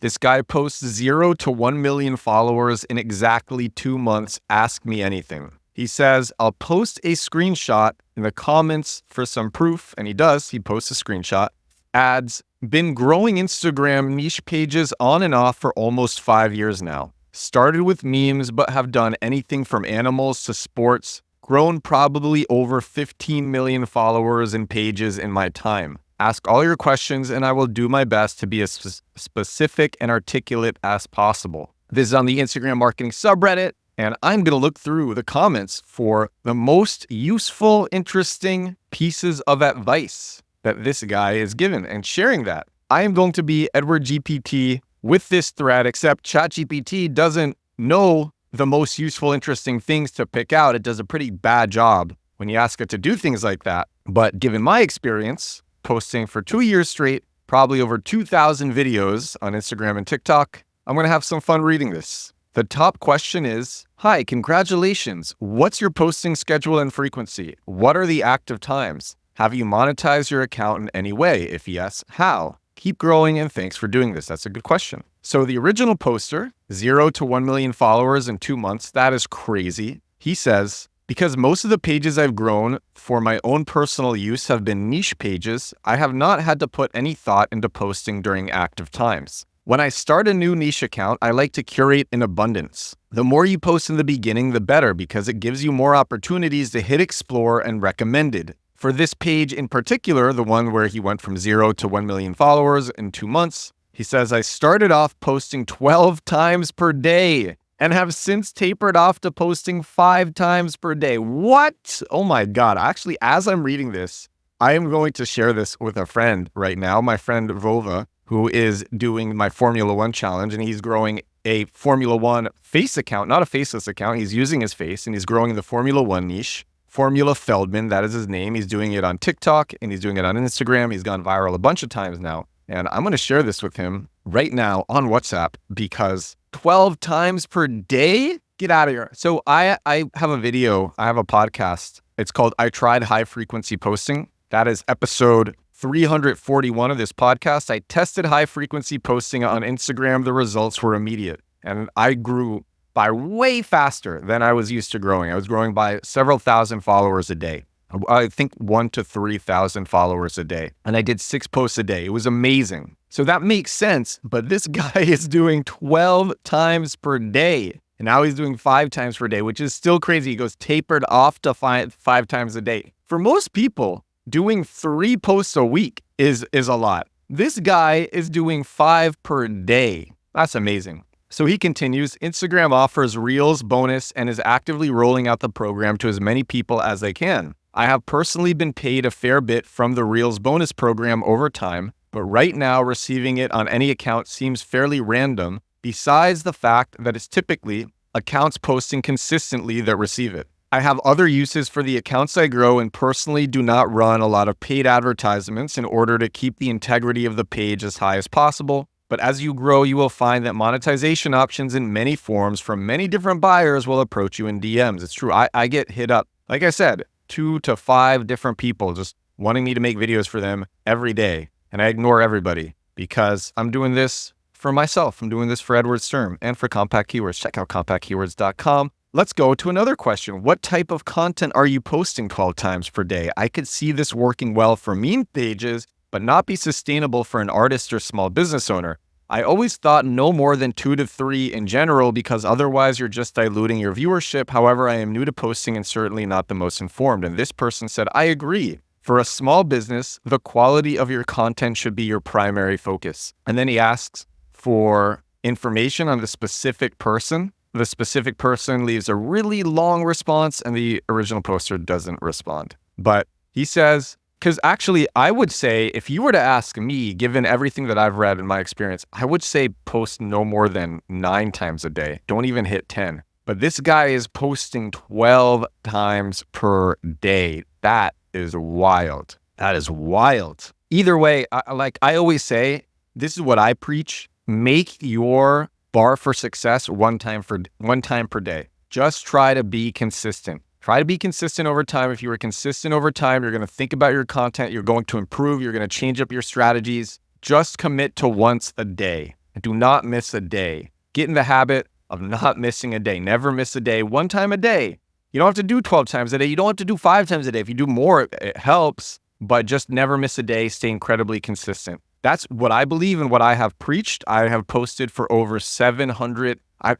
This guy posts 0 to 1 million followers in exactly 2 months. Ask me anything. He says, I'll post a screenshot in the comments for some proof. And he does. He posts a screenshot. Adds, been growing Instagram niche pages on and off for almost 5 years now. Started with memes, but have done anything from animals to sports. Grown probably over 15 million followers and pages in my time. Ask all your questions and I will do my best to be as specific and articulate as possible. This is on the Instagram marketing subreddit, and I'm going to look through the comments for the most useful, interesting pieces of advice that this guy is given and sharing that. I am going to be Edward GPT with this thread, except ChatGPT doesn't know the most useful, interesting things to pick out. It does a pretty bad job when you ask it to do things like that. But given my experience, posting for 2 years straight, probably over 2,000 videos on Instagram and TikTok, I'm going to have some fun reading this. The top question is, hi, congratulations. What's your posting schedule and frequency? What are the active times? Have you monetized your account in any way? If yes, how? Keep growing and thanks for doing this. That's a good question. So the original poster, 0 to 1 million followers in 2 months, that is crazy. He says, because most of the pages I've grown for my own personal use have been niche pages, I have not had to put any thought into posting during active times. When I start a new niche account, I like to curate in abundance. The more you post in the beginning, the better, because it gives you more opportunities to hit explore and recommended. For this page in particular, the one where he went from 0 to 1 million followers in 2 months, he says, I started off posting 12 times per day and have since tapered off to posting 5 times per day. What? Oh my God. Actually, as I'm reading this, I am going to share this with a friend right now, my friend Vova, who is doing my Formula One challenge, and he's growing a Formula One face account, not a faceless account. He's using his face and he's growing the Formula One niche. Formula Feldman, that is his name. He's doing it on TikTok and he's doing it on Instagram. He's gone viral a bunch of times now. And I'm going to share this with him right now on WhatsApp because 12 times per day? Get out of here. So I have a video, I have a podcast. It's called I Tried High Frequency Posting. That is episode 341 of this podcast. I tested high frequency posting on Instagram. The results were immediate. And I grew by way faster than I was used to growing. I was growing by several thousand followers a day. I think 1,000 to 3,000 followers a day. And I did 6 posts a day. It was amazing. So that makes sense. But this guy is doing 12 times per day. And now he's doing 5 times per day, which is still crazy. He goes tapered off to 5 times a day. For most people, doing 3 posts a week is a lot. This guy is doing 5 per day. That's amazing. So he continues, Instagram offers Reels bonus and is actively rolling out the program to as many people as they can. I have personally been paid a fair bit from the Reels bonus program over time, but right now receiving it on any account seems fairly random, besides the fact that it's typically accounts posting consistently that receive it. I have other uses for the accounts I grow and personally do not run a lot of paid advertisements in order to keep the integrity of the page as high as possible. But as you grow, you will find that monetization options in many forms from many different buyers will approach you in DMs. It's true. I get hit up, like I said, 2 to 5 different people just wanting me to make videos for them every day. And I ignore everybody because I'm doing this for myself. I'm doing this for Edward Sturm and for Compact Keywords. Check out compactkeywords.com. Let's go to another question. What type of content are you posting 12 times per day? I could see this working well for meme pages, but not be sustainable for an artist or small business owner. I always thought no more than 2 to 3 in general because otherwise you're just diluting your viewership. However, I am new to posting and certainly not the most informed. And this person said, I agree. For a small business, the quality of your content should be your primary focus. And then he asks for information on the specific person. The specific person leaves a really long response and the original poster doesn't respond. But he says, because actually I would say if you were to ask me, given everything that I've read in my experience, I would say post no more than 9 times a day. Don't even hit 10. But this guy is posting 12 times per day. That is wild. That is wild. Either way, I always say, this is what I preach. Make your bar for success one time per day. Just try to be consistent. Try to be consistent over time. If you are consistent over time, you're going to think about your content. You're going to improve. You're going to change up your strategies. Just commit to once a day. Do not miss a day. Get in the habit of not missing a day. Never miss a day. One time a day. You don't have to do 12 times a day. You don't have to do 5 times a day. If you do more, it helps, but just never miss a day. Stay incredibly consistent. That's what I believe and what I have preached. I have posted for over 700, I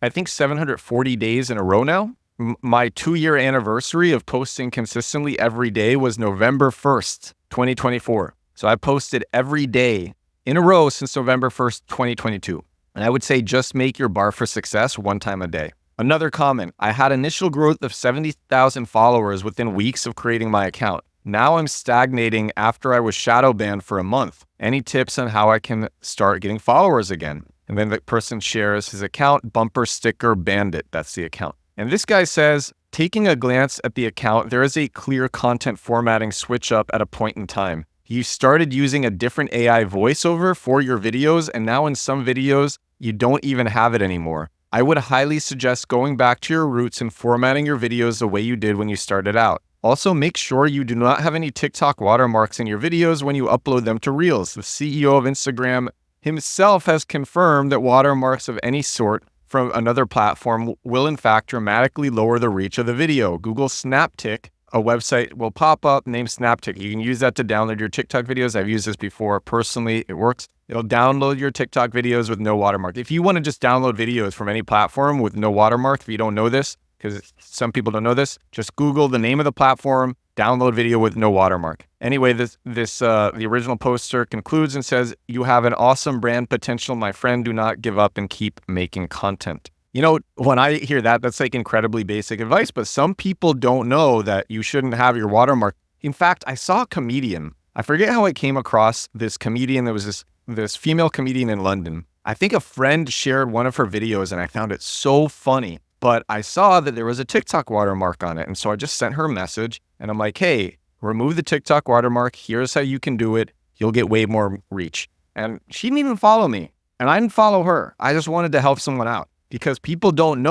think 740 days in a row now. My 2-year anniversary of posting consistently every day was November 1st, 2024. So I posted every day in a row since November 1st, 2022. And I would say just make your bar for success one time a day. Another comment, I had initial growth of 70,000 followers within weeks of creating my account. Now I'm stagnating after I was shadow banned for a month. Any tips on how I can start getting followers again? And then the person shares his account, Bumper Sticker Bandit. That's the account. And this guy says, taking a glance at the account, there is a clear content formatting switch up at a point in time. You started using a different AI voiceover for your videos, and now in some videos, you don't even have it anymore. I would highly suggest going back to your roots and formatting your videos the way you did when you started out. Also, make sure you do not have any TikTok watermarks in your videos when you upload them to Reels. The CEO of Instagram himself has confirmed that watermarks of any sort from another platform will in fact dramatically lower the reach of the video. Google Snaptic, a website will pop up named Snaptic. You can use that to download your TikTok videos. I've used this before personally. It works. It'll download your TikTok videos with no watermark. If you want to just download videos from any platform with no watermark, if you don't know this, because some people don't know this, just Google the name of the platform, download video with no watermark. Anyway, the original poster concludes and says, "You have an awesome brand potential, my friend. Do not give up and keep making content." You know, when I hear that, that's like incredibly basic advice, but some people don't know that you shouldn't have your watermark. In fact, I saw a comedian. I forget how I came across this comedian. There was this female comedian in London. I think a friend shared one of her videos and I found it so funny, but I saw that there was a TikTok watermark on it. And so I just sent her a message and I'm like, hey, remove the TikTok watermark. Here's how you can do it. You'll get way more reach. And she didn't even follow me and I didn't follow her. I just wanted to help someone out. Because people don't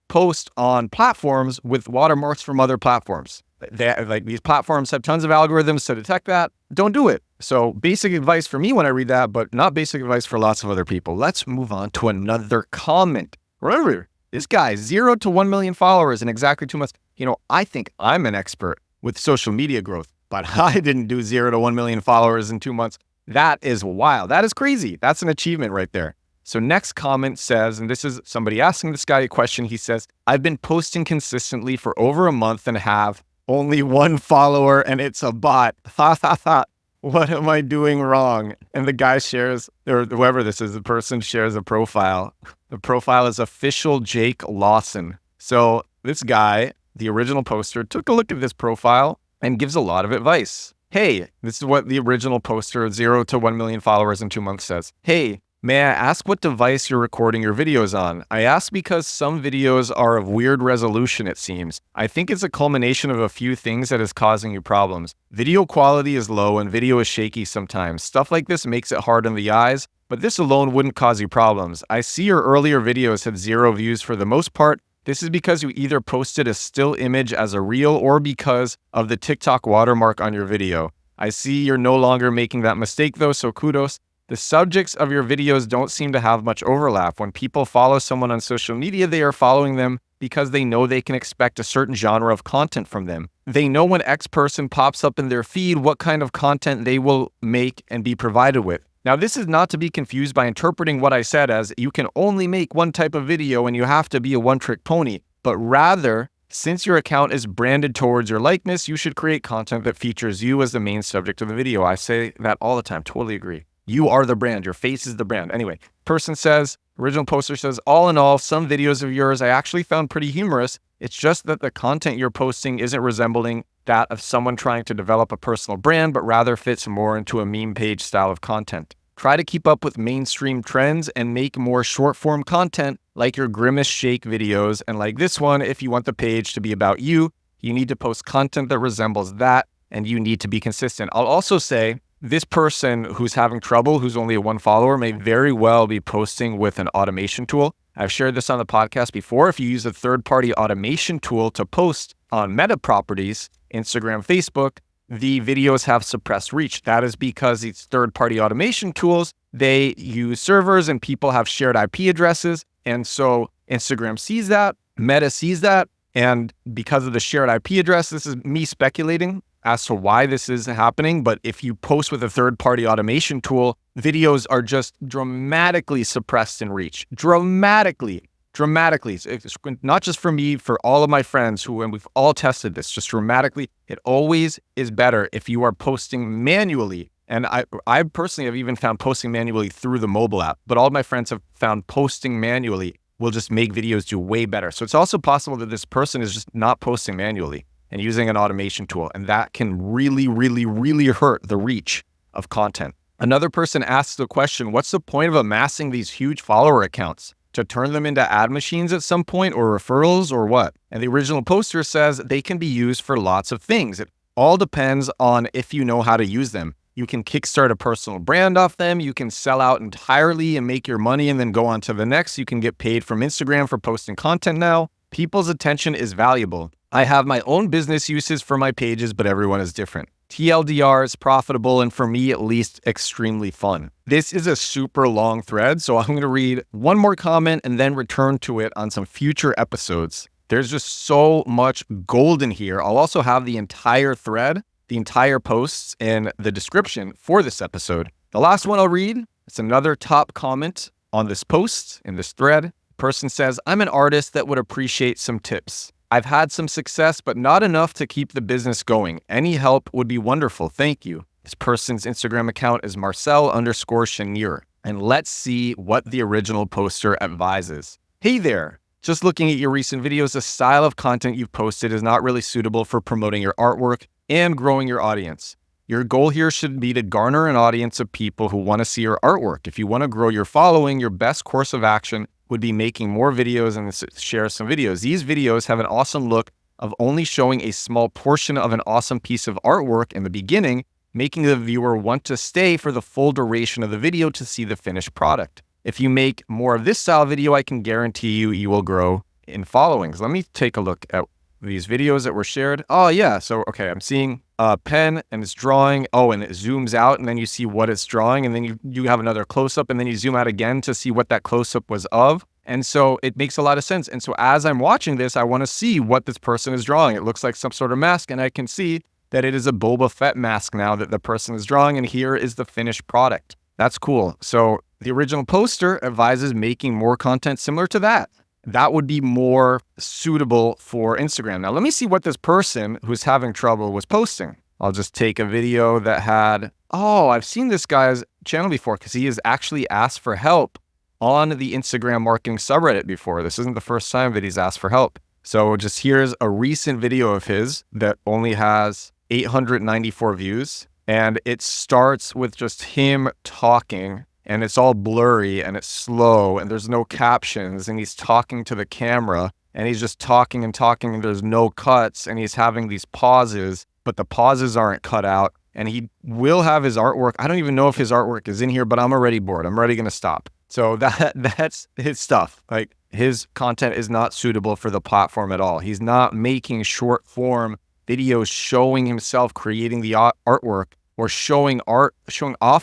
post on platforms with watermarks from other platforms. Like these platforms have tons of algorithms to detect that. Don't do it. So basic advice for me when I read that, but not basic advice for lots of other people. Let's move on to another comment. Remember, this guy, 0 to 1 million followers in exactly 2 months. You know, I think I'm an expert with social media growth, but I didn't do 0 to 1 million followers in 2 months. That is wild. That is crazy. That's an achievement right there. So next comment says, and this is somebody asking this guy a question, he says, I've been posting consistently for over a month and have only 1 follower and it's a bot. Ha ha ha. What am I doing wrong? And the guy shares, or whoever this is, the person shares a profile. The profile is official Jake Lawson. So this guy, the original poster, took a look at this profile and gives a lot of advice. Hey, this is what the original poster, 0 to 1 million followers in 2 months says. Hey, may I ask what device you're recording your videos on? I ask because some videos are of weird resolution, it seems. I think it's a culmination of a few things that is causing you problems. Video quality is low and video is shaky sometimes. Stuff like this makes it hard on the eyes, but this alone wouldn't cause you problems. I see your earlier videos had 0 views for the most part. This is because you either posted a still image as a reel or because of the TikTok watermark on your video. I see you're no longer making that mistake though, so kudos. The subjects of your videos don't seem to have much overlap. When people follow someone on social media, they are following them because they know they can expect a certain genre of content from them. They know when X person pops up in their feed, what kind of content they will make and be provided with. Now, this is not to be confused by interpreting what I said as you can only make one type of video and you have to be a one-trick pony, but rather, since your account is branded towards your likeness, you should create content that features you as the main subject of the video. I say that all the time, totally agree. You are the brand. Your face is the brand. Anyway, person says, original poster says, all in all, some videos of yours I actually found pretty humorous. It's just that the content you're posting isn't resembling that of someone trying to develop a personal brand, but rather fits more into a meme page style of content. Try to keep up with mainstream trends and make more short form content like your Grimace Shake videos. And like this one, if you want the page to be about you, you need to post content that resembles that and you need to be consistent. I'll also say, this person who's having trouble, who's only a 1 follower, may very well be posting with an automation tool. I've shared this on the podcast before. If you use a third-party automation tool to post on Meta properties, Instagram, Facebook, the videos have suppressed reach. That is because these third-party automation tools, they use servers and people have shared IP addresses. And so Instagram sees that, Meta sees that. And because of the shared IP address, this is me speculating as to why this is happening. But if you post with a third-party automation tool, videos are just dramatically suppressed in reach. Dramatically. It's not just for me, for all of my friends and we've all tested this, just dramatically. It always is better if you are posting manually. And I personally have even found posting manually through the mobile app, but all of my friends have found posting manually will just make videos do way better. So it's also possible that this person is just not posting manually and using an automation tool. And that can really, really, really hurt the reach of content. Another person asks the question, what's the point of amassing these huge follower accounts? To turn them into ad machines at some point, or referrals, or what? And the original poster says they can be used for lots of things. It all depends on if you know how to use them. You can kickstart a personal brand off them. You can sell out entirely and make your money and then go on to the next. You can get paid from Instagram for posting content now. People's attention is valuable. I have my own business uses for my pages, but everyone is different. TLDR is profitable and for me at least extremely fun. This is a super long thread, so I'm going to read one more comment and then return to it on some future episodes. There's just so much gold in here. I'll also have the entire thread, the entire posts in the description for this episode. The last one I'll read, it's another top comment on this post, in this thread. The person says, I'm an artist that would appreciate some tips. I've had some success, but not enough to keep the business going. Any help would be wonderful. Thank you. This person's Instagram account is Marcel_Chenier. And let's see what the original poster advises. Hey there. Just looking at your recent videos, the style of content you've posted is not really suitable for promoting your artwork and growing your audience. Your goal here should be to garner an audience of people who want to see your artwork. If you want to grow your following, your best course of action would be making more videos and share some videos. These videos have an awesome look of only showing a small portion of an awesome piece of artwork in the beginning, making the viewer want to stay for the full duration of the video to see the finished product. If you make more of this style video, I can guarantee you will grow in followings. Let me take a look at these videos that were shared. Oh yeah, so okay, I'm seeing a pen and it's drawing. Oh, and it zooms out and then you see what it's drawing and then you have another close-up and then you zoom out again to see what that close-up was of. And so it makes a lot of sense. And so as I'm watching this, I want to see what this person is drawing. It looks like some sort of mask and I can see that it is a Boba Fett mask now that the person is drawing and here is the finished product. That's cool. So the original poster advises making more content similar to that. That would be more suitable for Instagram. Now, let me see what this person who's having trouble was posting. I'll just take a video that had, oh, I've seen this guy's channel before because he has actually asked for help on the Instagram marketing subreddit before. This isn't the first time that he's asked for help. So just here's a recent video of his that only has 894 views. And it starts with just him talking and it's all blurry and it's slow and there's no captions and he's talking to the camera and he's just talking and talking and there's no cuts and he's having these pauses, but the pauses aren't cut out and he will have his artwork. I don't even know if his artwork is in here, but I'm already bored. I'm already going to stop. So that's his stuff. Like his content is not suitable for the platform at all. He's not making short form videos showing himself creating the artwork or showing off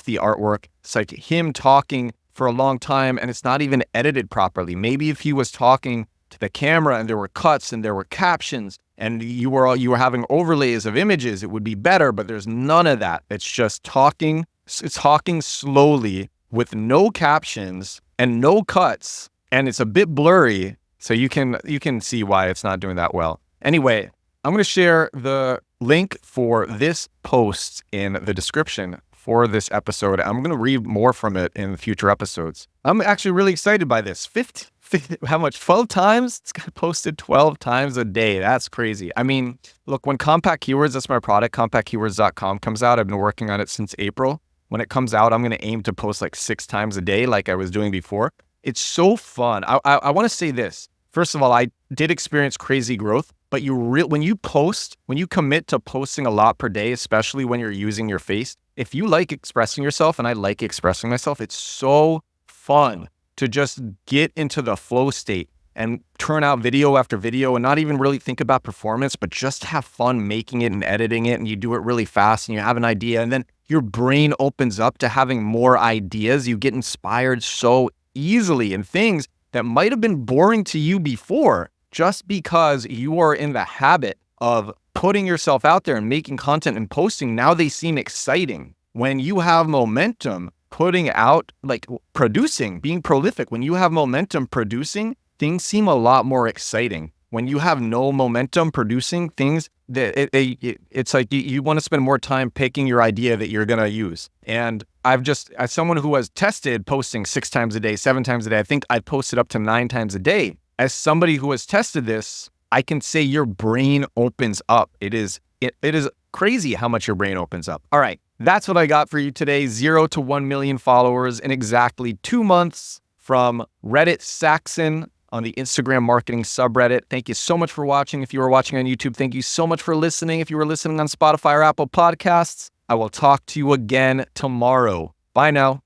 the artwork. It's like him talking for a long time and it's not even edited properly. Maybe if he was talking to the camera and there were cuts and there were captions and you were having overlays of images, it would be better, but there's none of that. It's just talking slowly with no captions and no cuts, and it's a bit blurry, so you can see why it's not doing that well. Anyway, I'm going to share the link for this post in the description for this episode. I'm going to read more from it in future episodes. I'm actually really excited by this. 12 times? It's got posted 12 times a day. That's crazy. I mean, look, when Compact Keywords, that's my product, compactkeywords.com comes out, I've been working on it since April. When it comes out, I'm going to aim to post like 6 times a day like I was doing before. It's so fun. I want to say this. First of all, I did experience crazy growth, but when you commit to posting a lot per day, especially when you're using your face, if you like expressing yourself, and I like expressing myself, it's so fun to just get into the flow state and turn out video after video and not even really think about performance, but just have fun making it and editing it. And you do it really fast and you have an idea, and then your brain opens up to having more ideas. You get inspired so easily in things that might have been boring to you before, just because you are in the habit of putting yourself out there and making content and posting. Now they seem exciting. When you have momentum, putting out, like producing, being prolific, when you have momentum producing, things seem a lot more exciting. When you have no momentum producing things, it's like you want to spend more time picking your idea that you're going to use. And as someone who has tested posting 6 times a day, 7 times a day, I think I posted up to 9 times a day. As somebody who has tested this, I can say your brain opens up. It is crazy how much your brain opens up. All right, that's what I got for you today. 0 to 1 million followers in exactly 2 months from Reddit Saxon on the Instagram marketing subreddit. Thank you so much for watching. If you were watching on YouTube, thank you so much for listening. If you were listening on Spotify or Apple Podcasts, I will talk to you again tomorrow. Bye now.